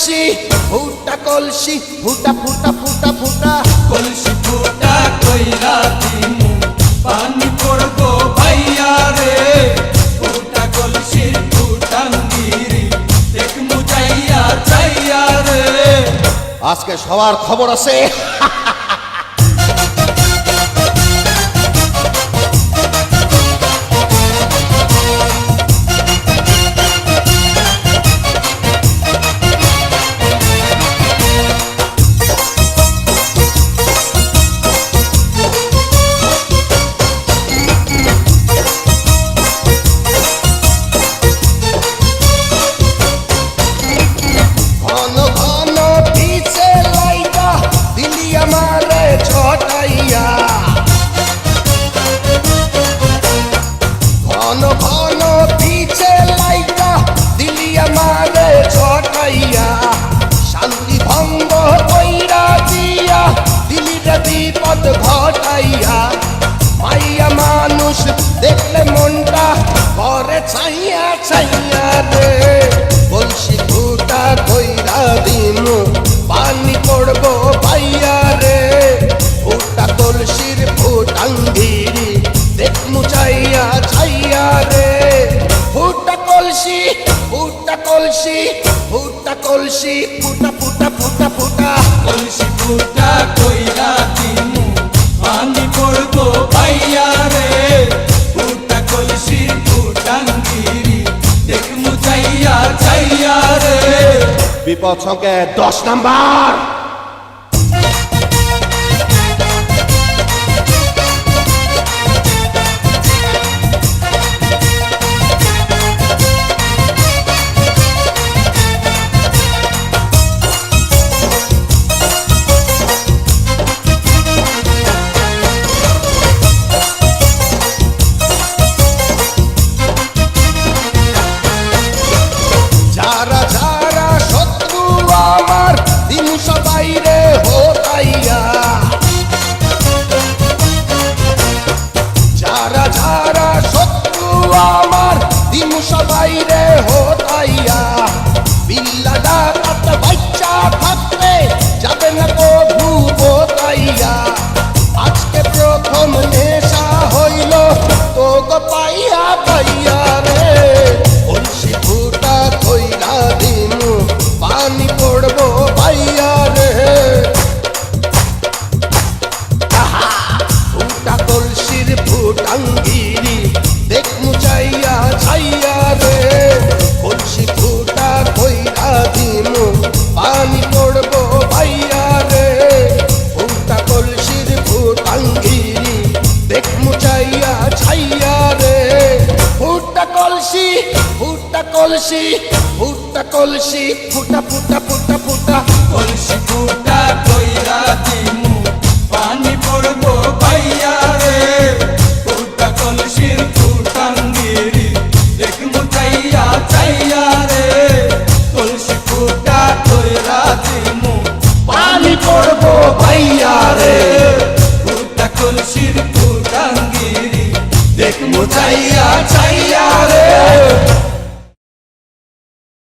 কলসি ফুটা কলসি ফুটা ফুটা ফুটা ফুটা কলসি ফুটা কইরা দিমু পানি পড়বো ভাইয়া রে ফুটা কলসির ফুটাঙ্গিরি দেখমু যাইয়া যাইয়া রে। আজকে সবার খবর আছে। ঘন ঘন পিছে লাইগা দিলি আমারে ছটাইয়া, ঘন ঘন পিছে লাইগা দিলি আমারে ছটাইয়া, শান্তি ভঙ্গ কইরা দিয়া দিলি রে বিপদ ঘটাইয়া, মাইয়া মানুষ দেখলে মনটা করে ছাইয়া ছাইয়া রে। কলসি ফুটা কইরা দিমু পানি পড়বো ভাইয়া রে ফুটা কলসির ফুটাঙ্গিরি দেখমু চাইয়া ছাইয়া রে। ফুটা কলসি ফুটা কলসি ফুটা কলসি ফুটা ফুটা ফুটা ফুটা কলসি ফুটা কইরা দিমু পানি পড়বো ভাইয়া রে ফুটা কলসির ফুটাঙ্গিরি দেখমু যাইয়া যাইয়া রে। বিপদ সংকেত 10 নাম্বার। যারা যারা শত্রু আমার দিন সবাই রে হোতাইয়া, যারা যারা শত্রু আমার দিন সবাই রে হোতাইয়া, বিল্লা ডাকাত বাচ্চা থাকলে যাবে না কভু বোতাইয়া, আজকে প্রথম নেশা হইল তোকে পাইয়া পাইয়া রে। কলসি ফুটা কইরা দিমু পানি পড়বো ভাইয়া রে ফুটা কলসির ফুটাঙ্গিরি দেখমু চাইয়া ছাইয়া রে। কলসি ফুটা কইরা দিমু পানি পড়বো ভাইয়া রে ফুটা কলসির ফুটাঙ্গিরি দেখমু চাইয়া ছাইয়া রে। ফুটা কলসি ফুটা কলসি ফুটা কলসি ফুটা ফুটা ফুটা ফুটা কলসি ফুটা কইরা দিমু পানি পড়বো ভাইয়া রে ফুটা কলসির ফুটাঙ্গিরি দেখমু চাইয়া চাইয়া রে। কলসি ফুটা কইরা দিমু পানি পড়বো ভাইয়া রে ফুটা কলসির ফুটাঙ্গিরি দেখমু চাইয়া চাইয়া